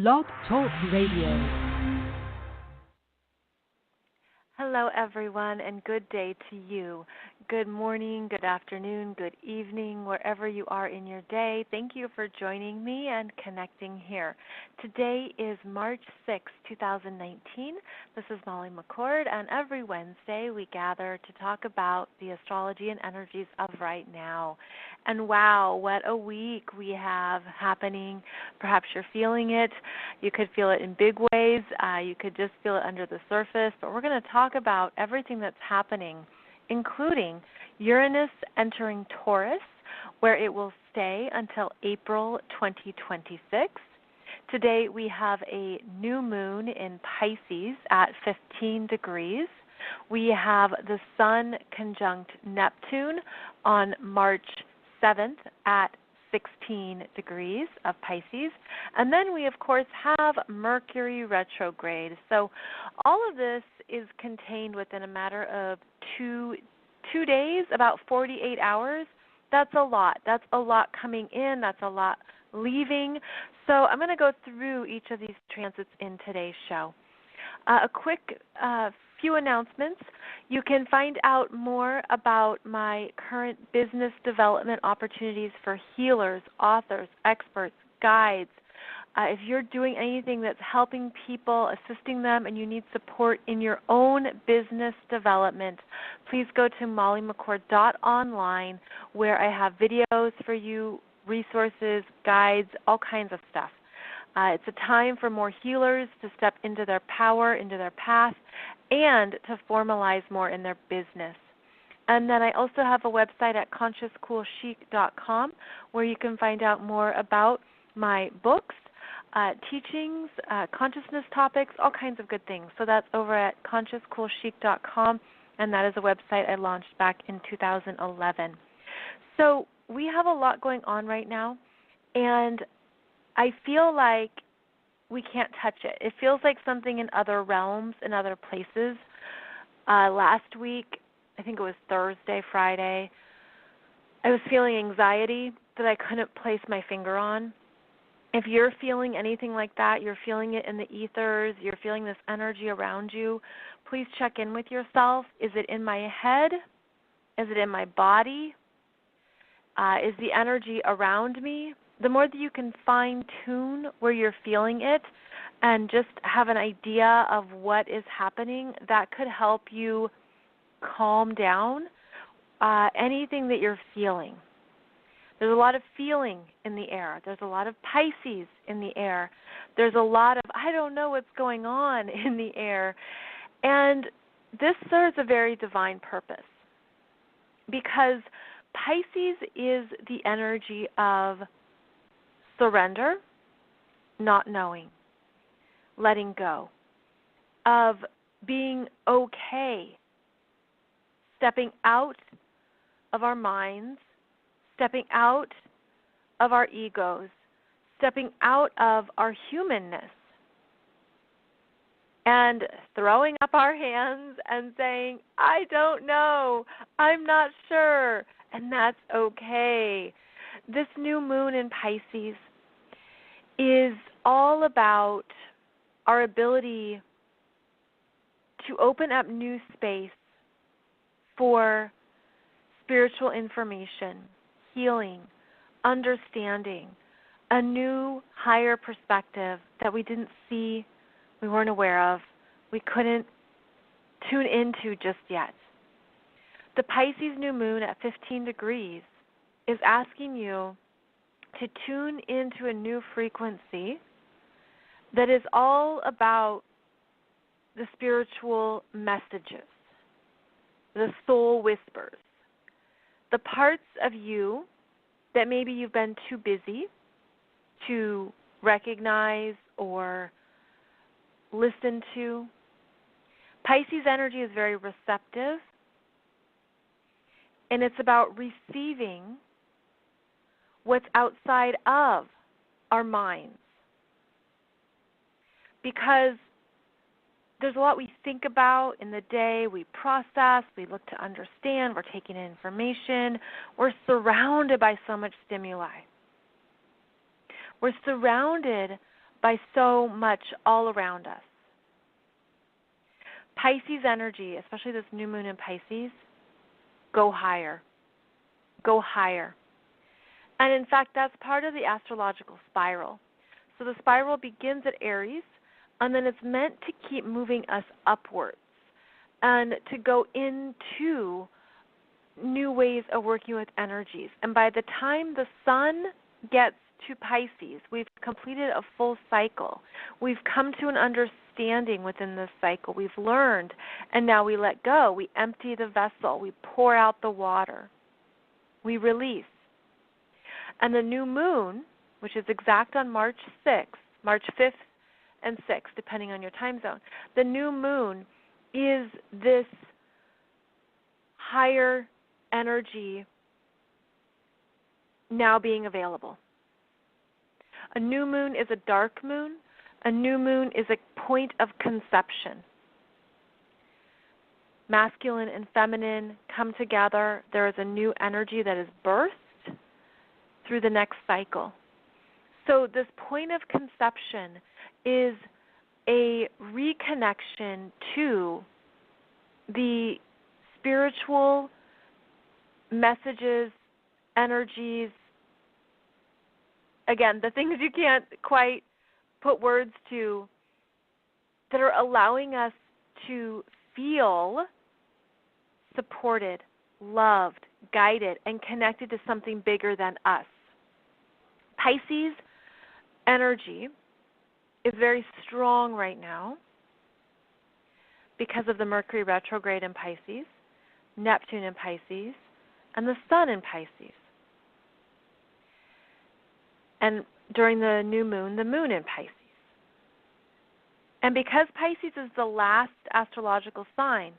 Blog Talk Radio. Hello, everyone, and good day to you. Good morning, good afternoon, good evening, wherever you are in your day. Thank you for joining me and connecting here. Today is March 6, 2019. This is Molly McCord, and every Wednesday we gather to talk about the astrology and energies of right now. And wow, what a week we have happening. Perhaps you're feeling it. You could feel it in big ways. You could just feel it under the surface. But we're going to talk about everything that's happening, including Uranus entering Taurus, where it will stay until April 2026. Today we have a new moon in Pisces at 15 degrees. We have the Sun conjunct Neptune on March 7th at 16 degrees of Pisces. And then we, of course, have Mercury retrograde. So all of this is contained within a matter of two days, about 48 hours. That's a lot. That's a lot coming in. That's a lot leaving. So I'm going to go through each of these transits in today's show. A quick few announcements. You can find out more about my current business development opportunities for healers, authors, experts, guides. If you're doing anything that's helping people, assisting them, and you need support in your own business development, please go to mollymccord.online, where I have videos for you, resources, guides, all kinds of stuff. It's a time for more healers to step into their power, into their path, and to formalize more in their business. And then I also have a website at consciouscoolchic.com where you can find out more about my books, teachings, consciousness topics, all kinds of good things. So that's over at consciouscoolchic.com, and that is a website I launched back in 2011. So we have a lot going on right now, and I feel like we can't touch it. It feels like something in other realms, in other places. Last week, I think it was Thursday, Friday, I was feeling anxiety that I couldn't place my finger on. If you're feeling anything like that, you're feeling it in the ethers, you're feeling this energy around you, please check in with yourself. Is it in my head? Is it in my body? Is the energy around me? The more that you can fine-tune where you're feeling it and just have an idea of what is happening, that could help you calm down anything that you're feeling. There's a lot of feeling in the air. There's a lot of Pisces in the air. There's a lot of, I don't know what's going on in the air. And this serves a very divine purpose, because Pisces is the energy of surrender, not knowing, letting go, of being okay, stepping out of our minds, stepping out of our egos, stepping out of our humanness, and throwing up our hands and saying, I don't know, I'm not sure, and that's okay. This new moon in Pisces is all about our ability to open up new space for spiritual information, healing, understanding, a new higher perspective that we didn't see, we weren't aware of, we couldn't tune into just yet. The Pisces new moon at 15 degrees is asking you to tune into a new frequency that is all about the spiritual messages, the soul whispers, the parts of you that maybe you've been too busy to recognize or listen to. Pisces energy is very receptive, and it's about receiving what's outside of our minds. Because there's a lot we think about in the day, we process, we look to understand, we're taking in information, we're surrounded by so much stimuli. We're surrounded by so much all around us. Pisces energy, especially this new moon in Pisces, go higher. Go higher. And in fact, that's part of the astrological spiral. So the spiral begins at Aries, and then it's meant to keep moving us upwards and to go into new ways of working with energies. And by the time the sun gets to Pisces, we've completed a full cycle. We've come to an understanding within this cycle. We've learned, and now we let go. We empty the vessel. We pour out the water. We release. And the new moon, which is exact on March 6th, March 5th and 6th, depending on your time zone, the new moon is this higher energy now being available. A new moon is a dark moon. A new moon is a point of conception. Masculine and feminine come together. There is a new energy that is birthed through the next cycle. So this point of conception is a reconnection to the spiritual messages, energies, again, the things you can't quite put words to, that are allowing us to feel supported, loved, guided, and connected to something bigger than us. Pisces energy is very strong right now because of the Mercury retrograde in Pisces, Neptune in Pisces, and the Sun in Pisces. And during the new moon, the moon in Pisces. And because Pisces is the last astrological sign,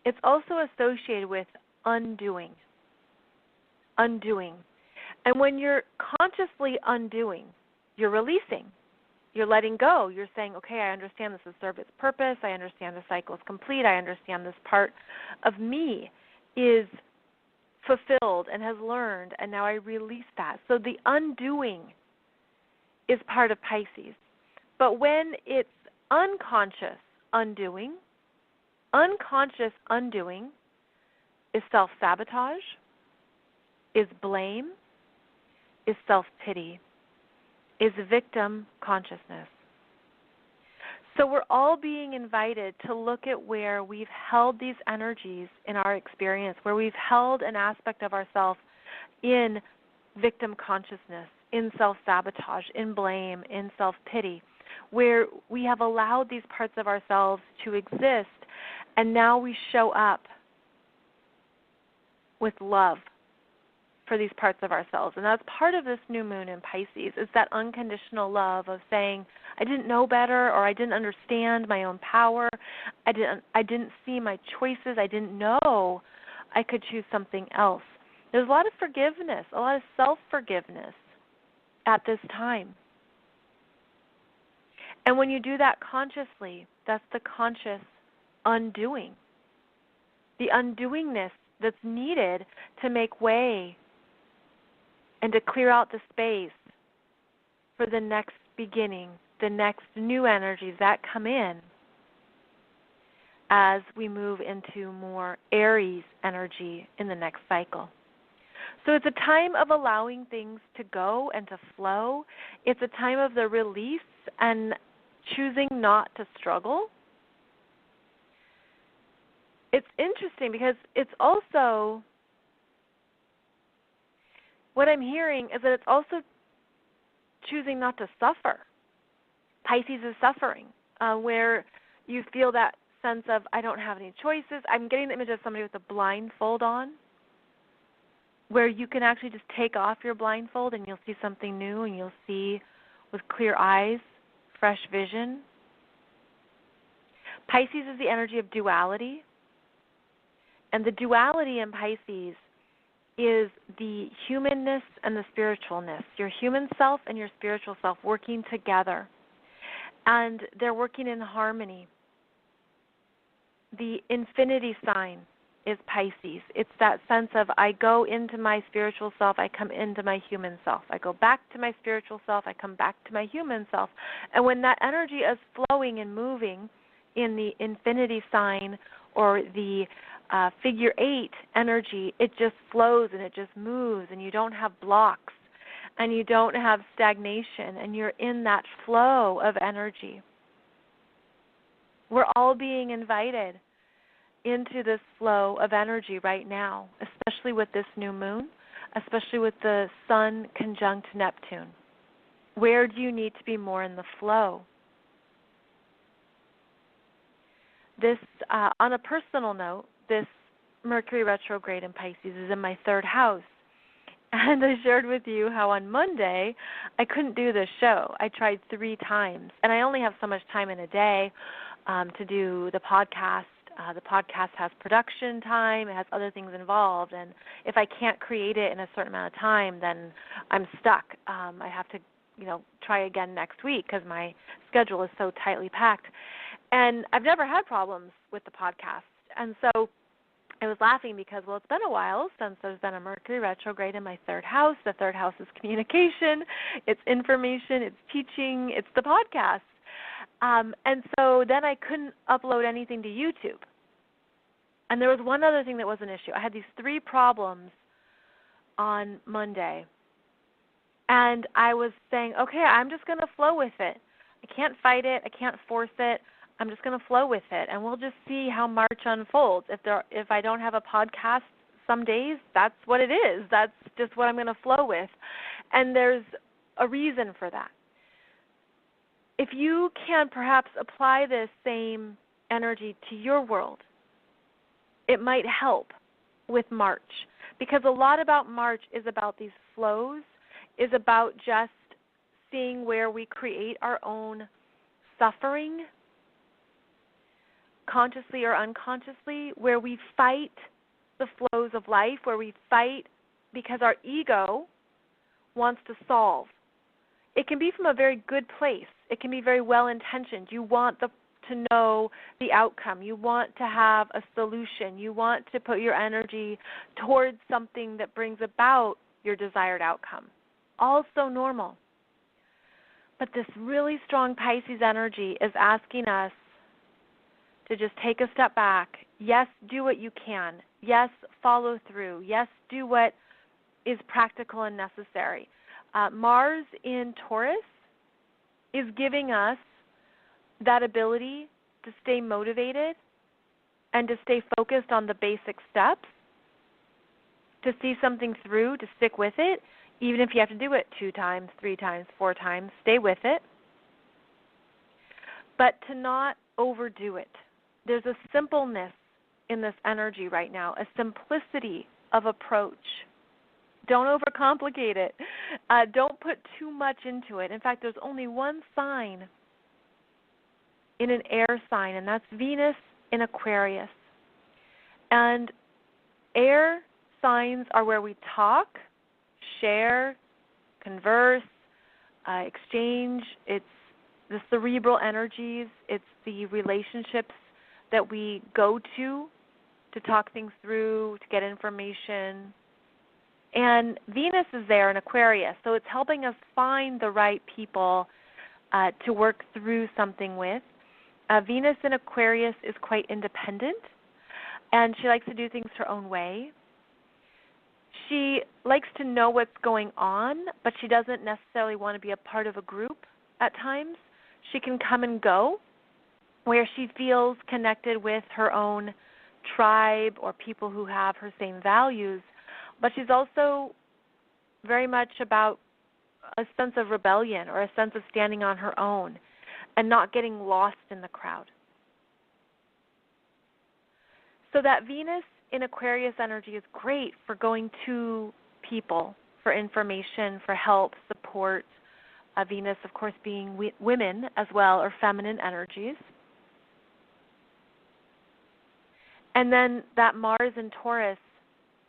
it's also associated with undoing. Undoing. And when you're consciously undoing, you're releasing. You're letting go. You're saying, okay, I understand this has served its purpose. I understand the cycle is complete. I understand this part of me is fulfilled and has learned, and now I release that. So the undoing is part of Pisces. But when it's unconscious undoing is self-sabotage, is blame, is self-pity, is victim consciousness. So we're all being invited to look at where we've held these energies in our experience, where we've held an aspect of ourselves in victim consciousness, in self-sabotage, in blame, in self-pity, where we have allowed these parts of ourselves to exist, and now we show up with love for these parts of ourselves. And that's part of this new moon in Pisces, is that unconditional love of saying, I didn't know better, or I didn't understand my own power, I didn't see my choices, I didn't know I could choose something else. There's a lot of forgiveness, a lot of self-forgiveness at this time. And when you do that consciously, that's the conscious undoing. The undoingness that's needed to make way and to clear out the space for the next beginning, the next new energies that come in as we move into more Aries energy in the next cycle. So it's a time of allowing things to go and to flow. It's a time of the release and choosing not to struggle. It's interesting because it's also, what I'm hearing is that it's also choosing not to suffer. Pisces is suffering, where you feel that sense of, I don't have any choices. I'm getting the image of somebody with a blindfold on, where you can actually just take off your blindfold and you'll see something new, and you'll see with clear eyes, fresh vision. Pisces is the energy of duality. And the duality in Pisces is the humanness and the spiritualness, your human self and your spiritual self working together. And they're working in harmony. The infinity sign is Pisces. It's that sense of I go into my spiritual self, I come into my human self. I go back to my spiritual self, I come back to my human self. And when that energy is flowing and moving in the infinity sign or the figure 8 energy, it just flows and it just moves, and you don't have blocks and you don't have stagnation, and you're in that flow of energy. We're all being invited into this flow of energy right now, especially with this new moon, especially with the Sun conjunct Neptune. Where do you need to be more in the flow? This, on a personal note, this Mercury retrograde in Pisces is in my 3rd house. And I shared with you how on Monday I couldn't do this show. I tried 3 times, and I only have so much time in a day to do the podcast. The podcast has production time, it has other things involved, and if I can't create it in a certain amount of time, then I'm stuck. I have to, try again next week because my schedule is so tightly packed. And I've never had problems with the podcast. And so I was laughing because, it's been a while since there's been a Mercury retrograde in my 3rd house. The 3rd house is communication, it's information, it's teaching, it's the podcast. And so then I couldn't upload anything to YouTube. And there was one other thing that was an issue. I had these 3 problems on Monday. And I was saying, okay, I'm just going to flow with it. I can't fight it. I can't force it. I'm just going to flow with it. And we'll just see how March unfolds. If I don't have a podcast some days, that's what it is. That's just what I'm going to flow with. And there's a reason for that. If you can perhaps apply this same energy to your world, it might help with March, because a lot about March is about these flows, is about just seeing where we create our own suffering, consciously or unconsciously, where we fight the flows of life, where we fight because our ego wants to solve. It can be from a very good place. It can be very well-intentioned. You want to know the outcome. You want to have a solution. You want to put your energy towards something that brings about your desired outcome. Also normal. But this really strong Pisces energy is asking us to just take a step back. Yes, do what you can. Yes, follow through. Yes, do what is practical and necessary. Mars in Taurus is giving us that ability to stay motivated and to stay focused on the basic steps, to see something through, to stick with it, even if you have to do it 2 times, 3 times, 4 times, stay with it, but to not overdo it. There's a simpleness in this energy right now, a simplicity of approach. Don't overcomplicate it. Don't put too much into it. In fact, there's only one sign in an air sign, and that's Venus in Aquarius. And air signs are where we talk, share, converse, exchange. It's the cerebral energies. It's the relationships that we go to talk things through, to get information. And Venus is there in Aquarius, so it's helping us find the right people to work through something with. Venus in Aquarius is quite independent, and she likes to do things her own way. She likes to know what's going on, but she doesn't necessarily want to be a part of a group at times. She can come and go where she feels connected with her own tribe or people who have her same values. But she's also very much about a sense of rebellion or a sense of standing on her own and not getting lost in the crowd. So that Venus in Aquarius energy is great for going to people for information, for help, support. Venus, of course, being women as well, or feminine energies. And then that Mars in Taurus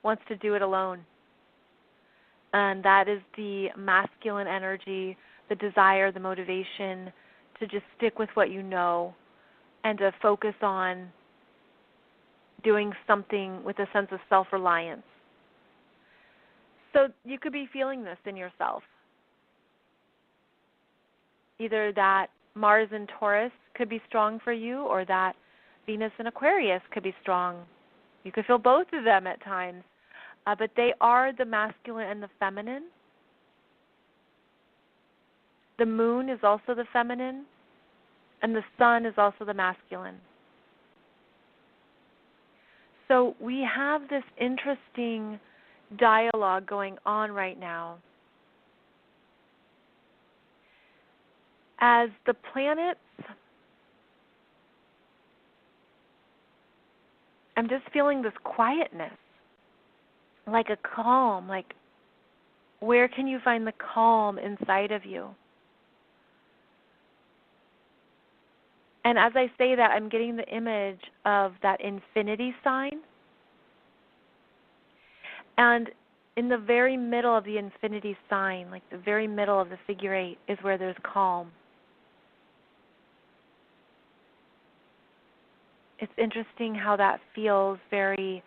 wants to do it alone. And that is the masculine energy, the desire, the motivation to just stick with what you know and to focus on doing something with a sense of self-reliance. So you could be feeling this in yourself. Either that Mars in Taurus could be strong for you, or that Venus in Aquarius could be strong. You could feel both of them at times, but they are the masculine and the feminine. The moon is also the feminine, and the sun is also the masculine. So we have this interesting dialogue going on right now. As the planets, I'm just feeling this quietness, like a calm, like where can you find the calm inside of you? And as I say that, I'm getting the image of that infinity sign. And in the very middle of the infinity sign, like the very middle of the figure 8, is where there's calm. It's interesting how that feels very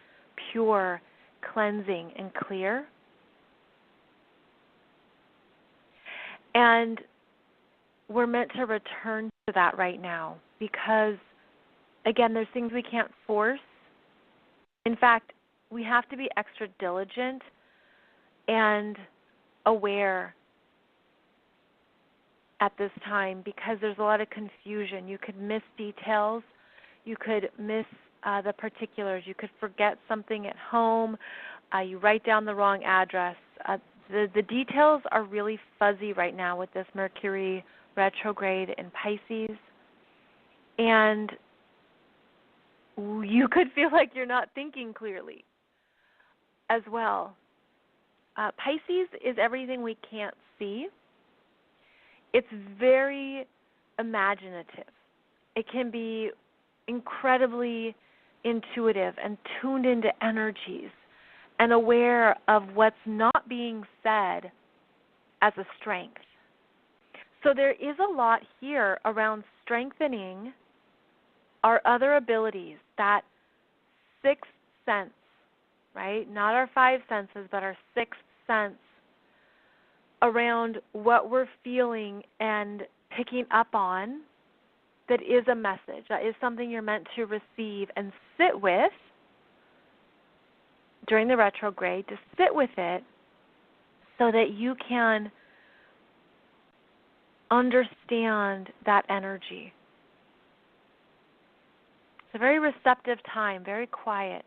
pure, cleansing, and clear. And we're meant to return to that right now because, again, there's things we can't force. In fact, we have to be extra diligent and aware at this time because there's a lot of confusion. You could miss details. You could miss the particulars. You could forget something at home. You write down the wrong address. The details are really fuzzy right now with this Mercury retrograde in Pisces. And you could feel like you're not thinking clearly as well. Pisces is everything we can't see. It's very imaginative. It can be incredibly intuitive and tuned into energies and aware of what's not being said as a strength. So there is a lot here around strengthening our other abilities, that sixth sense, right? Not our five senses, but our sixth sense around what we're feeling and picking up on. That is a message. That is something you're meant to receive and sit with during the retrograde, to sit with it so that you can understand that energy. It's a very receptive time, very quiet.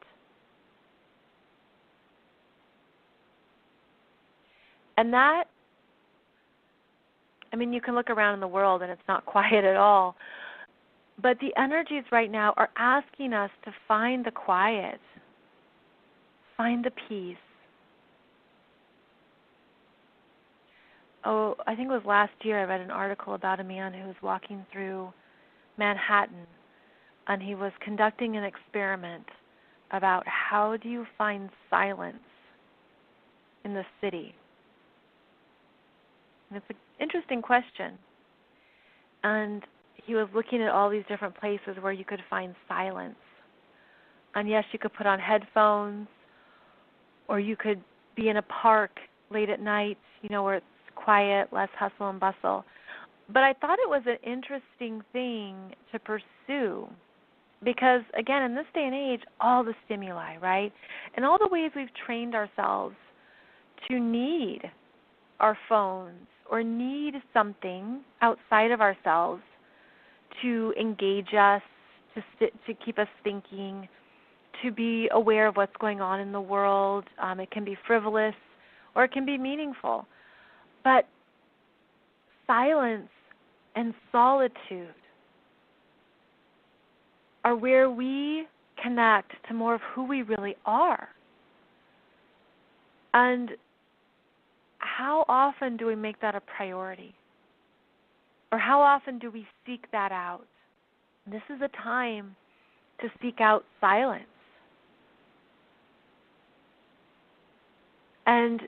And that, I mean, you can look around in the world and it's not quiet at all. But the energies right now are asking us to find the quiet, find the peace. Oh, I think it was last year I read an article about a man who was walking through Manhattan, and he was conducting an experiment about how do you find silence in the city. And it's an interesting question. And he was looking at all these different places where you could find silence. And yes, you could put on headphones, or you could be in a park late at night, where it's quiet, less hustle and bustle. But I thought it was an interesting thing to pursue because, again, in this day and age, all the stimuli, right? And all the ways we've trained ourselves to need our phones or need something outside of ourselves to engage us, to keep us thinking, to be aware of what's going on in the world. It can be frivolous or it can be meaningful. But silence and solitude are where we connect to more of who we really are. And how often do we make that a priority? Or how often do we seek that out? This is a time to seek out silence. And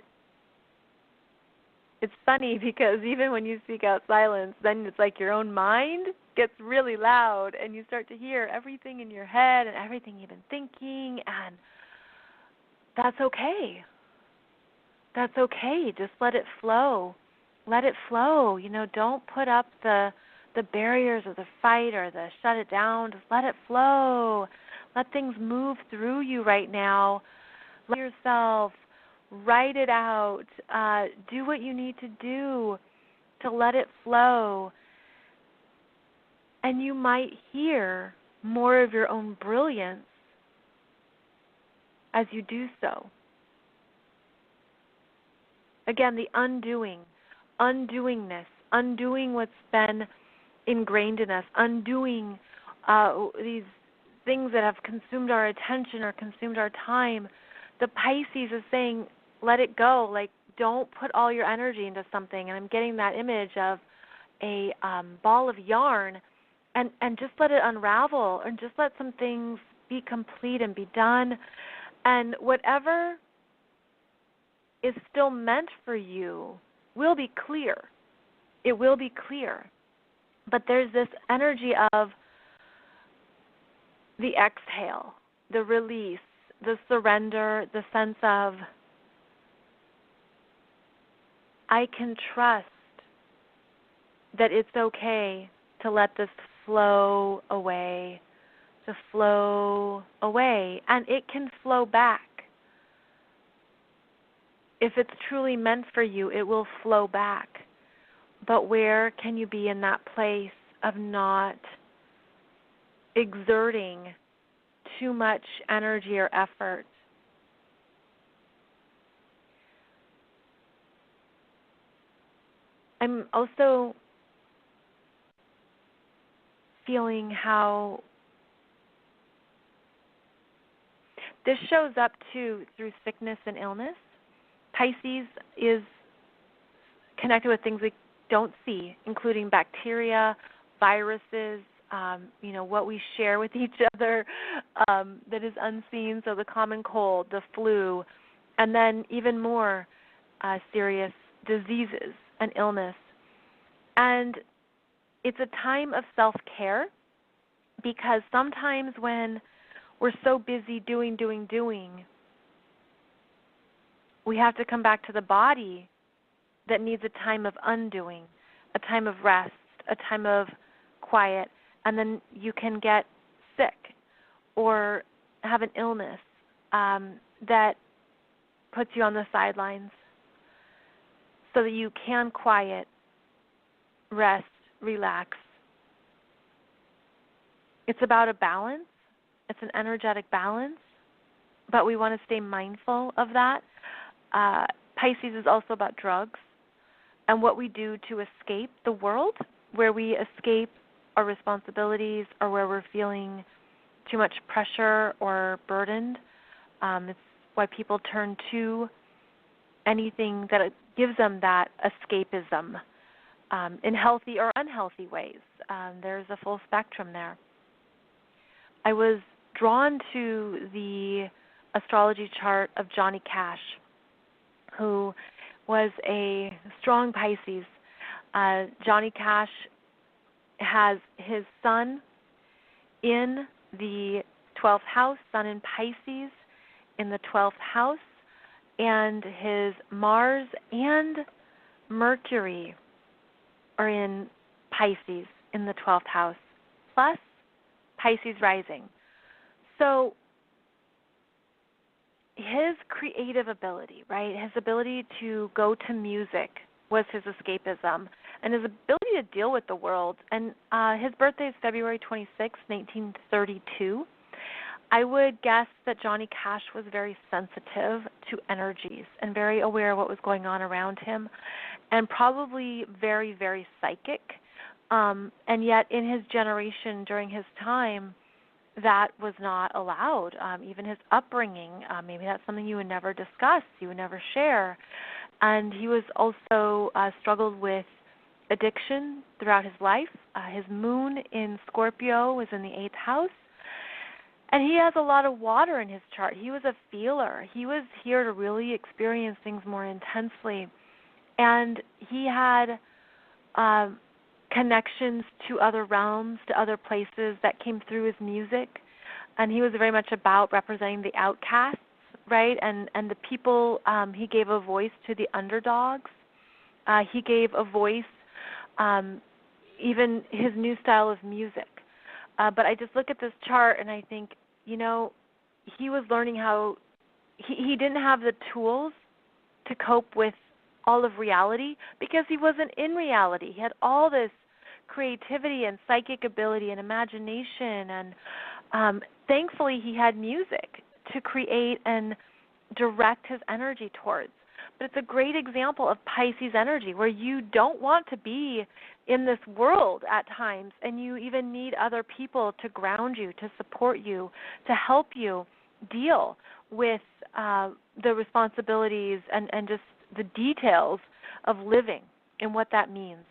it's funny because even when you seek out silence, then it's like your own mind gets really loud and you start to hear everything in your head and everything you've been thinking, and that's okay. That's okay. Just let it flow. Let it flow. Don't put up the barriers or the fight or the shut it down. Just let it flow. Let things move through you right now. Let yourself write it out. Do what you need to do to let it flow. And you might hear more of your own brilliance as you do so. Again, the undoingness, undoing what's been ingrained in us, undoing these things that have consumed our attention or consumed our time. The Pisces is saying, let it go. Like, don't put all your energy into something. And I'm getting that image of a ball of yarn, and just let it unravel, and just let some things be complete and be done. And whatever is still meant for you will be clear. It will be clear. But there's this energy of the exhale, the release, the surrender, the sense of, I can trust that it's okay to let this flow away, and it can flow back. If it's truly meant for you, it will flow back. But where can you be in that place of not exerting too much energy or effort? I'm also feeling how this shows up too through sickness and illness. Pisces is connected with things we don't see, including bacteria, viruses, what we share with each other that is unseen, so the common cold, the flu, and then even more serious diseases and illness. And it's a time of self-care, because sometimes when we're so busy doing, we have to come back to the body that needs a time of undoing, a time of rest, a time of quiet, and then you can get sick or have an illness that puts you on the sidelines so that you can quiet, rest, relax. It's about a balance. It's an energetic balance, but we want to stay mindful of that. Pisces is also about drugs and what we do to escape the world, where we escape our responsibilities or where we're feeling too much pressure or burdened. It's why people turn to anything that gives them that escapism in healthy or unhealthy ways. There's a full spectrum there. I was drawn to the astrology chart of Johnny Cash, who was a strong Pisces. Johnny Cash has his sun in the 12th house, sun in Pisces in the 12th house, and his Mars and Mercury are in Pisces in the 12th house, plus Pisces rising. So his creative ability, right, his ability to go to music was his escapism, and his ability to deal with the world. And his birthday is February 26, 1932. I would guess that Johnny Cash was very sensitive to energies and very aware of what was going on around him, and probably very, very psychic. And yet in his generation, during his time, that was not allowed. Even his upbringing, maybe that's something you would never discuss, you would never share. And he was also struggled with addiction throughout his life. His moon in Scorpio was in the 8th house. And he has a lot of water in his chart. He was a feeler. He was here to really experience things more intensely. And he had connections to other realms, to other places that came through his music. And he was very much about representing the outcasts, right? And the people, he gave a voice to the underdogs. He gave a voice, even his new style of music. But I just look at this chart and I think, you know, he was learning how, he didn't have the tools to cope with all of reality because he wasn't in reality. He had all this creativity and psychic ability and imagination, and thankfully he had music to create and direct his energy towards. But it's a great example of Pisces energy where you don't want to be in this world at times, and you even need other people to ground you, to support you, to help you deal with the responsibilities and just the details of living and what that means.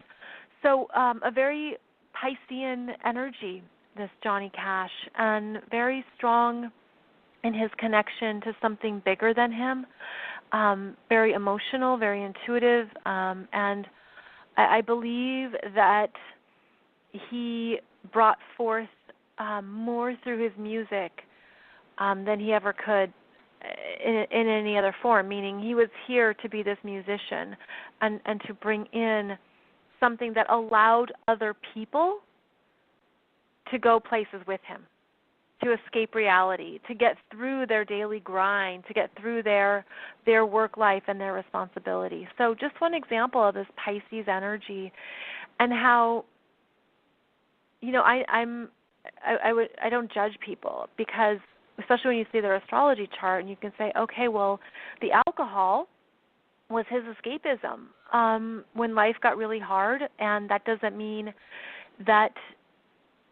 So a very Piscean energy, this Johnny Cash, and very strong in his connection to something bigger than him, very emotional, very intuitive, and I believe that he brought forth more through his music than he ever could in any other form, meaning he was here to be this musician and to bring in something that allowed other people to go places with him, to escape reality, to get through their daily grind, to get through their work life and their responsibility. So just one example of this Pisces energy and how, you know, I don't judge people because especially when you see their astrology chart and you can say, okay, well, the alcohol was his escapism when life got really hard, and that doesn't mean that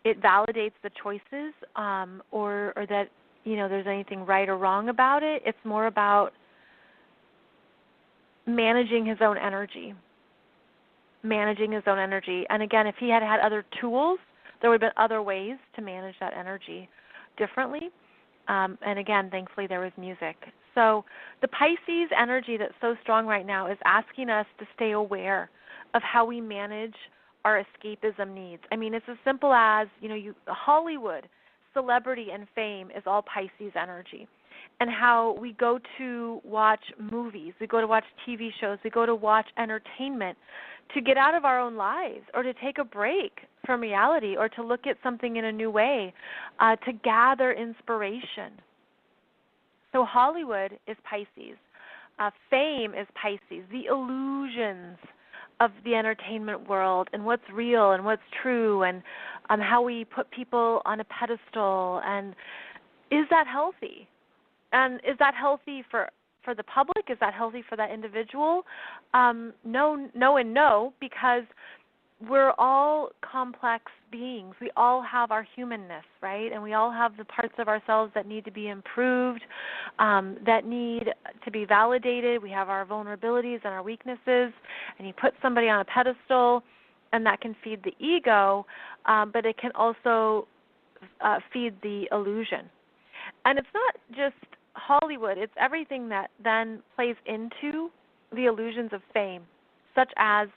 it validates the choices or that, you know, there's anything right or wrong about it. It's more about managing his own energy. And again, if he had had other tools, there would have been other ways to manage that energy differently. And again, thankfully there was music. So the Pisces energy that's so strong right now is asking us to stay aware of how we manage our escapism needs. I mean, it's as simple as, you know, Hollywood, celebrity, and fame is all Pisces energy. And how we go to watch movies, we go to watch TV shows, we go to watch entertainment to get out of our own lives or to take a break from reality or to look at something in a new way, to gather inspiration. So Hollywood is Pisces. Fame is Pisces. The illusions of the entertainment world and what's real and what's true and how we put people on a pedestal. And is that healthy? And is that healthy for the public? Is that healthy for that individual? No, and no, because we're all complex beings. We all have our humanness, right? And we all have the parts of ourselves that need to be improved, that need to be validated. We have our vulnerabilities and our weaknesses. And you put somebody on a pedestal, and that can feed the ego, but it can also feed the illusion. And it's not just Hollywood. It's everything that then plays into the illusions of fame, such as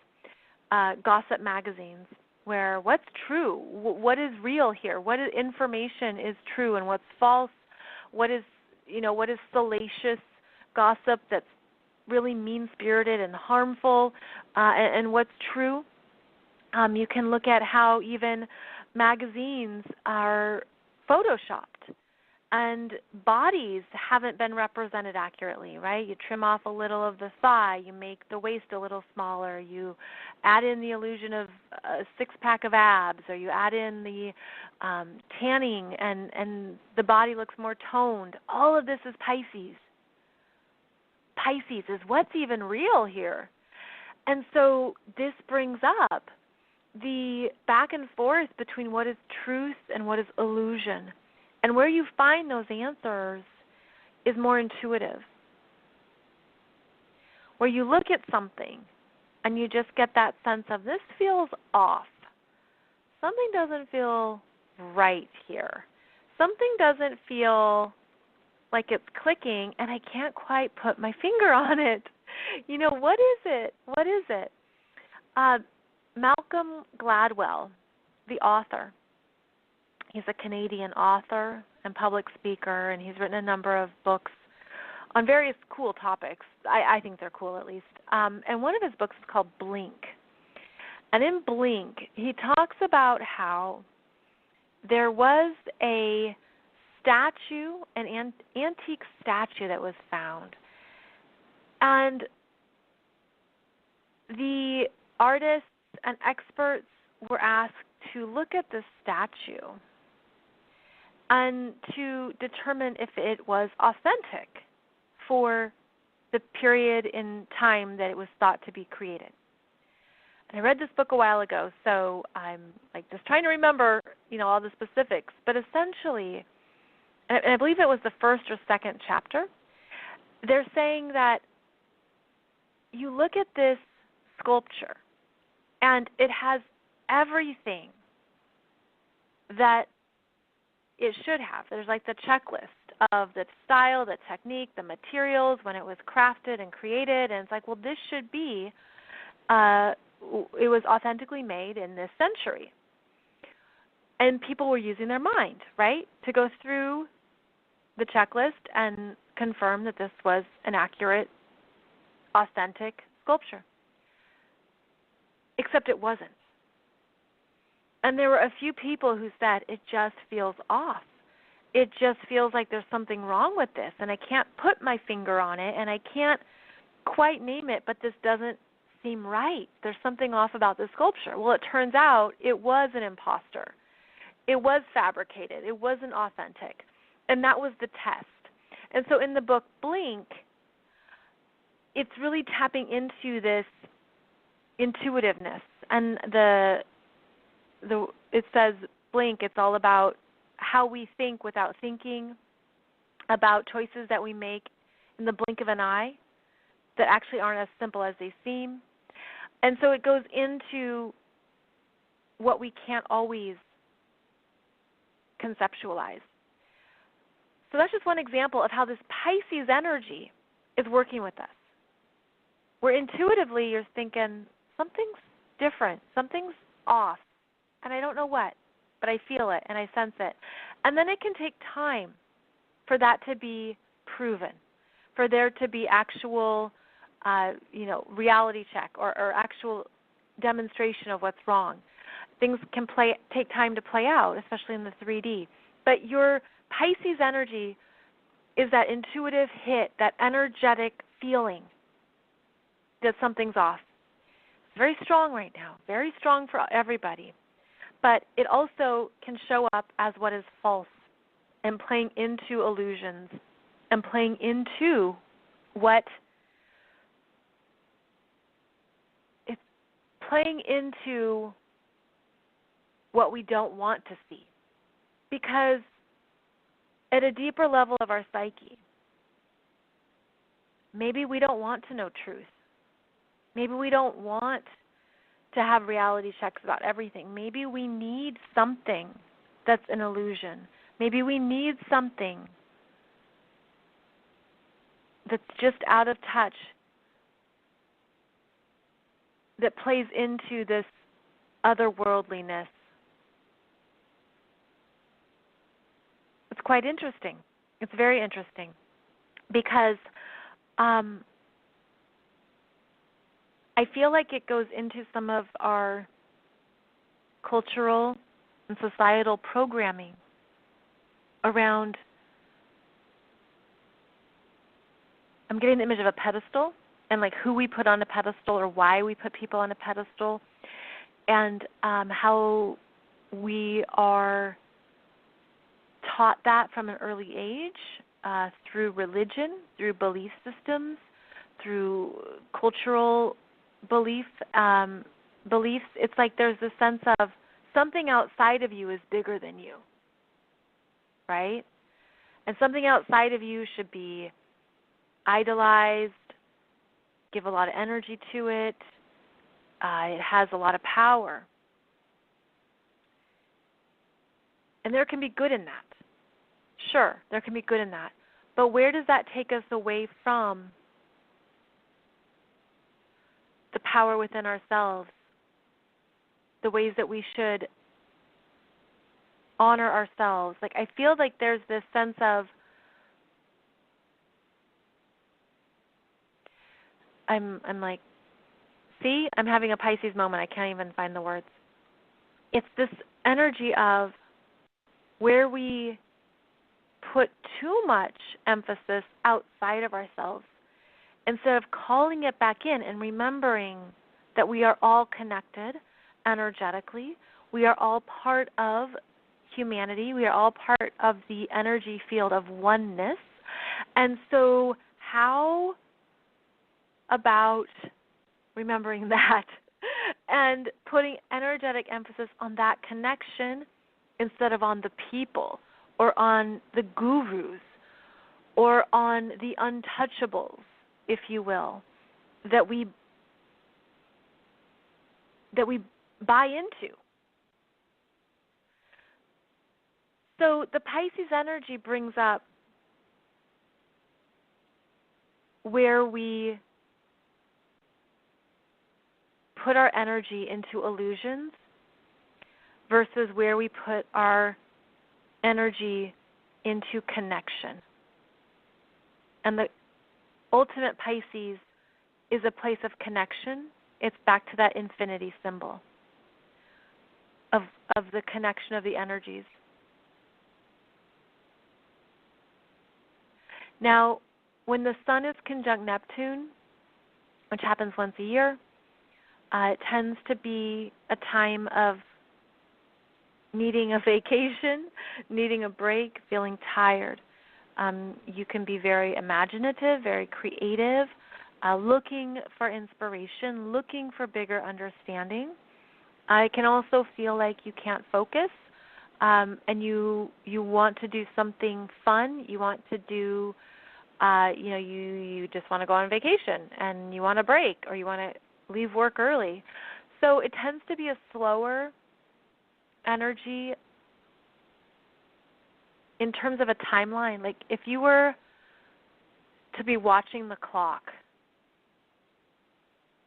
gossip magazines, where what's true, what is real here, what is information is true and what's false, what is salacious gossip that's really mean-spirited and harmful, and what's true. You can look at how even magazines are photoshopped and bodies haven't been represented accurately, right? You trim off a little of the thigh, you make the waist a little smaller, you add in the illusion of a six-pack of abs, or you add in the tanning and the body looks more toned. All of this is Pisces. Pisces is what's even real here. And so this brings up the back and forth between what is truth and what is illusion. And where you find those answers is more intuitive. Where you look at something and you just get that sense of this feels off. Something doesn't feel right here. Something doesn't feel like it's clicking and I can't quite put my finger on it. What is it? What is it? Malcolm Gladwell, the author, he's a Canadian author and public speaker, and he's written a number of books on various cool topics. I think they're cool, at least. And one of his books is called Blink. And in Blink, he talks about how there was a statue, an antique statue that was found. And the artists and experts were asked to look at this statue and to determine if it was authentic for the period in time that it was thought to be created. And I read this book a while ago, so I'm just trying to remember, all the specifics. But essentially, and I believe it was the first or second chapter, they're saying that you look at this sculpture, and it has everything that it should have. There's the checklist of the style, the technique, the materials, when it was crafted and created, and it's this should be, it was authentically made in this century. And people were using their mind, right, to go through the checklist and confirm that this was an accurate, authentic sculpture. Except it wasn't. And there were a few people who said, it just feels off. It just feels like there's something wrong with this, and I can't put my finger on it, and I can't quite name it, but this doesn't seem right. There's something off about the sculpture. Well, it turns out it was an imposter. It was fabricated. It wasn't authentic. And that was the test. And so in the book Blink, it's really tapping into this intuitiveness. And it says Blink, it's all about how we think without thinking, about choices that we make in the blink of an eye that actually aren't as simple as they seem. And so it goes into what we can't always conceptualize. So that's just one example of how this Pisces energy is working with us. Where intuitively you're thinking, something's different, something's off, and I don't know what, but I feel it and I sense it. And then it can take time for that to be proven, for there to be actual, reality check or actual demonstration of what's wrong. Things can take time to play out, especially in the 3D. But your Pisces energy is that intuitive hit, that energetic feeling that something's off. It's very strong right now, very strong for everybody. But it also can show up as what is false and playing into illusions and playing into what it's playing into what we don't want to see. Because at a deeper level of our psyche, maybe we don't want to know truth. Maybe we don't want to have reality checks about everything. Maybe we need something that's an illusion. Maybe we need something that's just out of touch, that plays into this otherworldliness. It's quite interesting. It's very interesting because I feel like it goes into some of our cultural and societal programming around, I'm getting the image of a pedestal and who we put on a pedestal or why we put people on a pedestal, and how we are taught that from an early age through religion, through belief systems, through cultural beliefs. It's there's this sense of something outside of you is bigger than you, right? And something outside of you should be idolized, give a lot of energy to it. It has a lot of power. And there can be good in that. Sure, there can be good in that. But where does that take us away from the power within ourselves, the ways that we should honor ourselves. Like, I feel like there's this sense of, I'm like, see, I'm having a Pisces moment. I can't even find the words. It's this energy of where we put too much emphasis outside of ourselves instead of calling it back in and remembering that we are all connected energetically. We are all part of humanity. We are all part of the energy field of oneness. And so how about remembering that and putting energetic emphasis on that connection instead of on the people or on the gurus or on the untouchables, if you will, that we buy into. So the Pisces energy brings up where we put our energy into illusions versus where we put our energy into connection. And the ultimate Pisces is a place of connection. It's back to that infinity symbol of the connection of the energies. Now, when the sun is conjunct Neptune, which happens once a year, it tends to be a time of needing a vacation, needing a break, feeling tired. You can be very imaginative, very creative, looking for inspiration, looking for bigger understanding. It can also feel like you can't focus, and you want to do something fun. You want to do, you just want to go on vacation, and you want a break, or you want to leave work early. So it tends to be a slower energy in terms of a timeline. Like, if you were to be watching the clock,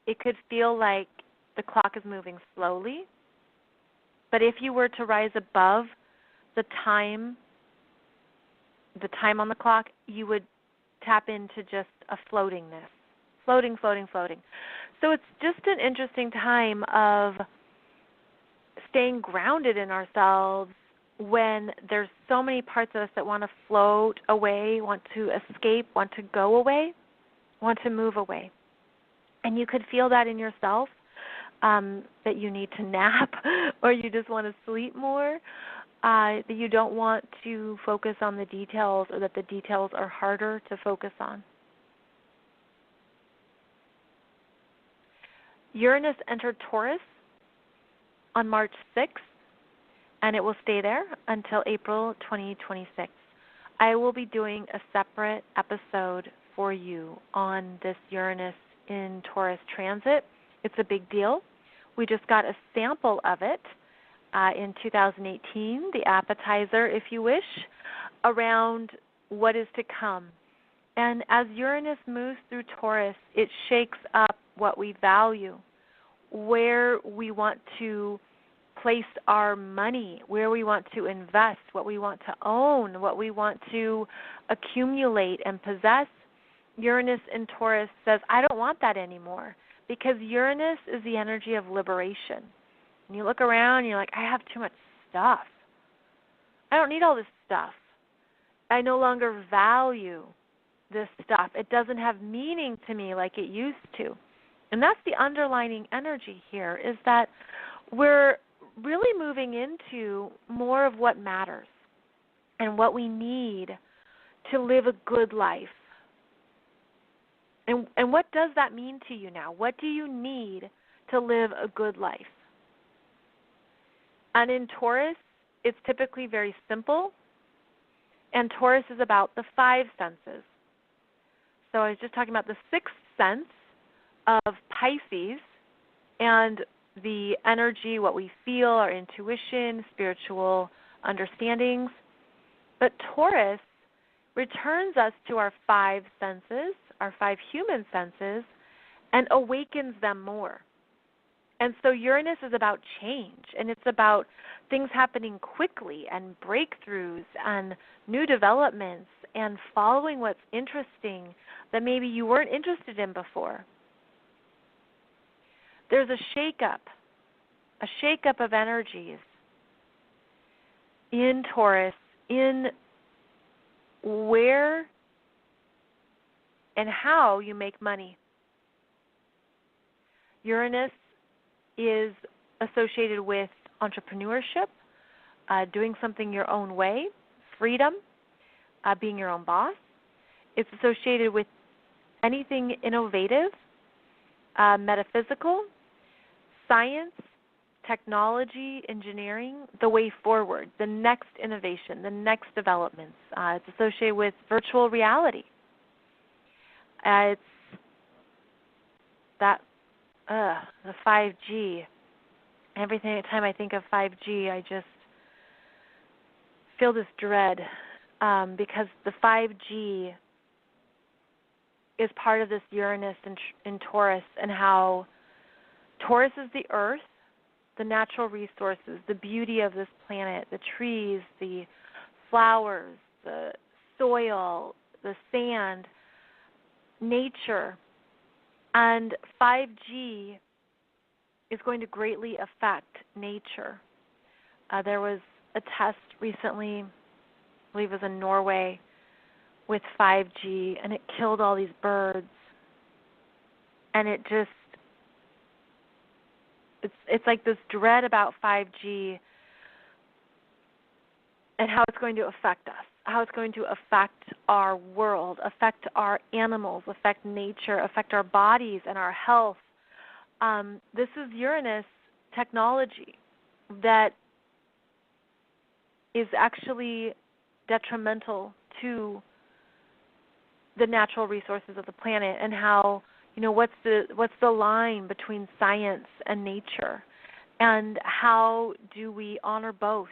it could feel like the clock is moving slowly. But if you were to rise above the time on the clock, you would tap into just a floatingness. Floating. So it's just an interesting time of staying grounded in ourselves when there's so many parts of us that want to float away, want to escape, want to go away, want to move away. And you could feel that in yourself, that you need to nap or you just want to sleep more, that you don't want to focus on the details or that the details are harder to focus on. Uranus entered Taurus on March 6th, and it will stay there until April 2026. I will be doing a separate episode for you on this Uranus in Taurus transit. It's a big deal. We just got a sample of it in 2018, the appetizer, if you wish, around what is to come. And as Uranus moves through Taurus, it shakes up what we value, where we want to place our money, where we want to invest, what we want to own, what we want to accumulate and possess. Uranus in Taurus says, I don't want that anymore, because Uranus is the energy of liberation. And you look around and you're like, I have too much stuff. I don't need all this stuff. I no longer value this stuff. It doesn't have meaning to me like it used to. And that's the underlining energy here, is that we're really moving into more of what matters and what we need to live a good life. And what does that mean to you now? What do you need to live a good life? And in Taurus, it's typically very simple. And Taurus is about the five senses. So I was just talking about the sixth sense of Pisces and the energy, what we feel, our intuition, spiritual understandings. But Taurus returns us to our five senses, our five human senses, and awakens them more. And so Uranus is about change, and it's about things happening quickly and breakthroughs and new developments and following what's interesting that maybe you weren't interested in before. There's a shakeup of energies in Taurus, in where and how you make money. Uranus is associated with entrepreneurship, doing something your own way, freedom, being your own boss. It's associated with anything innovative, metaphysical, science, technology, engineering, the way forward, the next innovation, the next developments. It's associated with virtual reality. It's that the 5G. Every time I think of 5G, I just feel this dread because the 5G is part of this Uranus in Taurus, and how Taurus is the earth, the natural resources, the beauty of this planet, the trees, the flowers, the soil, the sand, nature. And 5G is going to greatly affect nature. There was a test recently, I believe it was in Norway, with 5G, and it killed all these birds. And it's like this dread about 5G and how it's going to affect us, how it's going to affect our world, affect our animals, affect nature, affect our bodies and our health. This is Uranus technology that is actually detrimental to the natural resources of the planet, and how, what's the line between science and nature, and how do we honor both?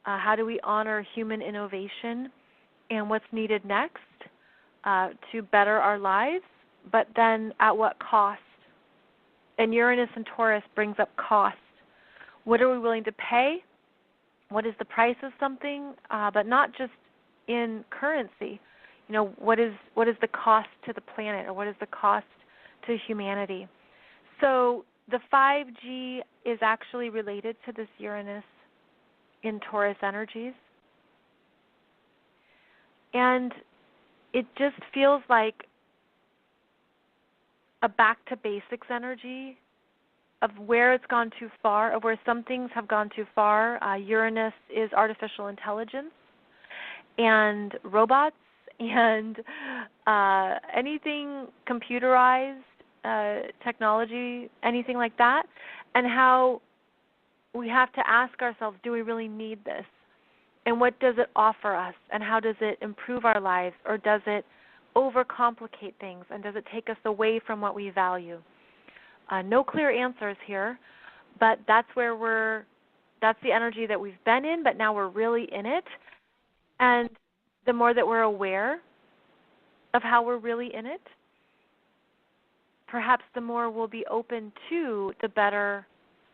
How do we honor human innovation and what's needed next to better our lives, but then at what cost? And Uranus and Taurus brings up cost. What are we willing to pay? What is the price of something? But not just in currency. What is the cost to the planet, or what is the cost to humanity? So the 5G is actually related to this Uranus in Taurus energies. And it just feels like a back to basics energy of where it's gone too far, of where some things have gone too far. Uranus is artificial intelligence and robots and anything computerized, technology, anything like that, and how we have to ask ourselves, do we really need this? And what does it offer us? And how does it improve our lives? Or does it overcomplicate things? And does it take us away from what we value? No clear answers here, but that's the energy that we've been in, but now we're really in it. And the more that we're aware of how we're really in it, perhaps the more we'll be open to the better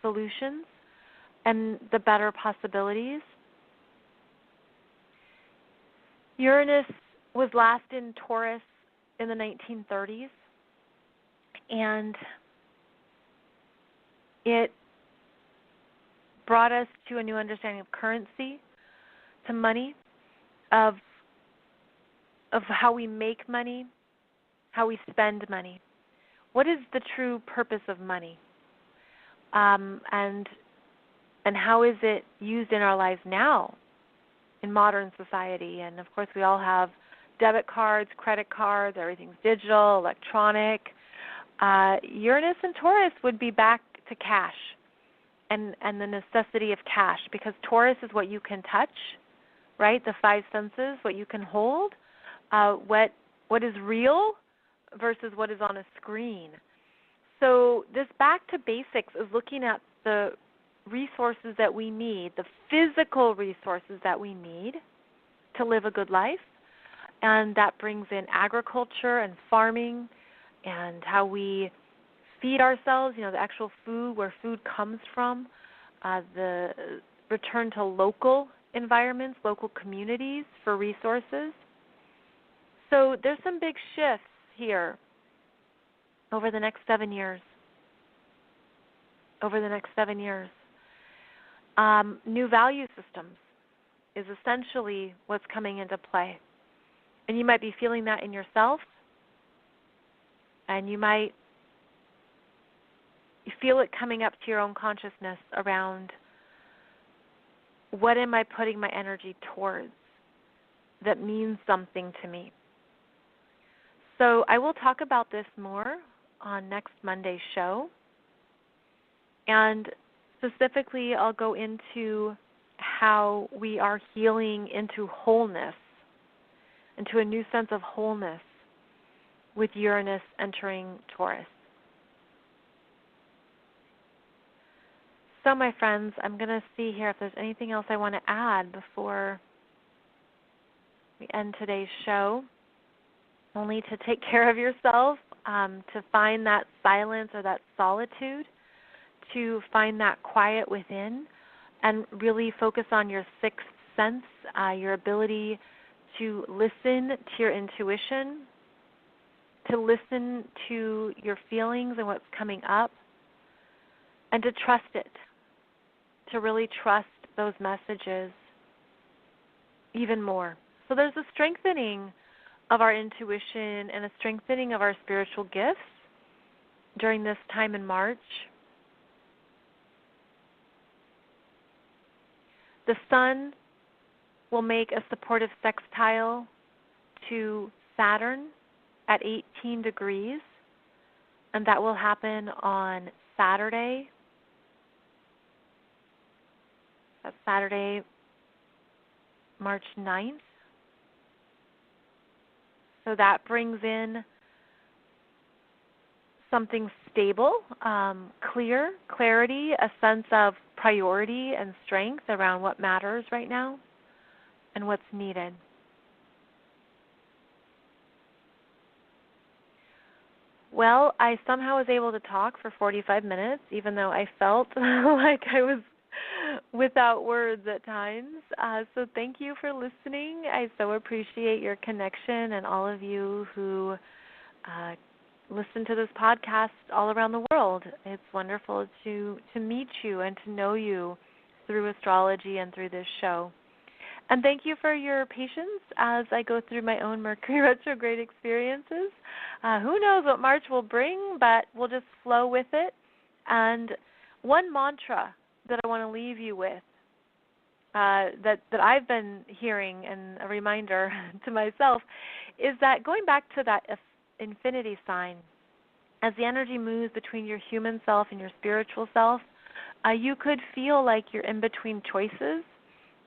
solutions and the better possibilities. Uranus was last in Taurus in the 1930s, and it brought us to a new understanding of currency, to money, of how we make money, how we spend money. What is the true purpose of money? And how is it used in our lives now in modern society? And of course we all have debit cards, credit cards, everything's digital, electronic. Uranus and Taurus would be back to cash and the necessity of cash, because Taurus is what you can touch, right? The five senses, what you can hold, what is real versus what is on a screen. So this back to basics is looking at the resources that we need, the physical resources that we need to live a good life, and that brings in agriculture and farming and how we feed ourselves, the actual food, where food comes from, the return to local environments, local communities for resources. So there's some big shifts here over the next 7 years. New value systems is essentially what's coming into play. And you might be feeling that in yourself, and you might feel it coming up to your own consciousness around, what am I putting my energy towards that means something to me? So I will talk about this more on next Monday's show. And specifically, I'll go into how we are healing into wholeness, into a new sense of wholeness with Uranus entering Taurus. So, my friends, I'm going to see here if there's anything else I want to add before we end today's show. Only to take care of yourself, to find that silence or that solitude, to find that quiet within, and really focus on your sixth sense, your ability to listen to your intuition, to listen to your feelings and what's coming up, and to trust it, to really trust those messages even more. So there's a strengthening of our intuition and a strengthening of our spiritual gifts during this time in March. The sun will make a supportive sextile to Saturn at 18 degrees, and that will happen on Saturday. That's Saturday, March 9th. So that brings in something stable, clarity, a sense of priority and strength around what matters right now and what's needed. Well, I somehow was able to talk for 45 minutes, even though I felt like I was without words at times. So thank you for listening. I so appreciate your connection and all of you who listen to this podcast all around the world. It's wonderful to meet you and to know you through astrology and through this show. And thank you for your patience as I go through my own Mercury retrograde experiences. Who knows what March will bring, but we'll just flow with it. And one mantra that I want to leave you with, that I've been hearing, and a reminder to myself, is that going back to that infinity sign, as the energy moves between your human self and your spiritual self, you could feel like you're in between choices,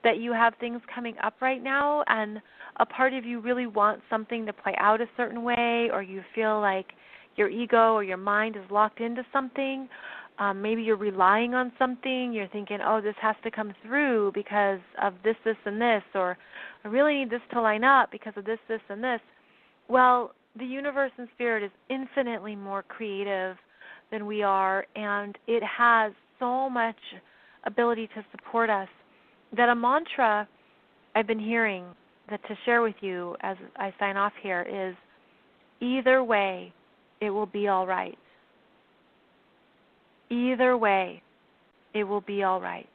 that you have things coming up right now, and a part of you really wants something to play out a certain way, or you feel like your ego or your mind is locked into something. Maybe you're relying on something. You're thinking, oh, this has to come through because of this, this, and this, or I really need this to line up because of this, this, and this. Well, the universe and spirit is infinitely more creative than we are, and it has so much ability to support us that a mantra I've been hearing that to share with you as I sign off here is, either way, it will be all right. Either way, it will be all right.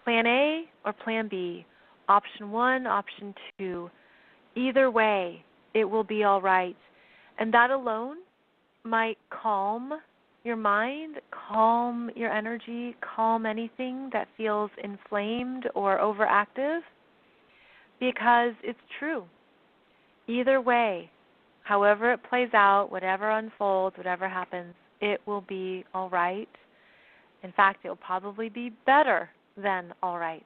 Plan A or Plan B, option 1, option 2, either way, it will be all right. And that alone might calm your mind, calm your energy, calm anything that feels inflamed or overactive, because it's true. Either way, however it plays out, whatever unfolds, whatever happens, it will be all right. In fact, it will probably be better than all right.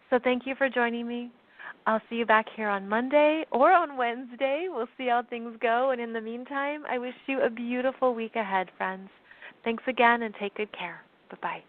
So thank you for joining me. I'll see you back here on Monday or on Wednesday. We'll see how things go. And in the meantime, I wish you a beautiful week ahead, friends. Thanks again, and take good care. Bye-bye.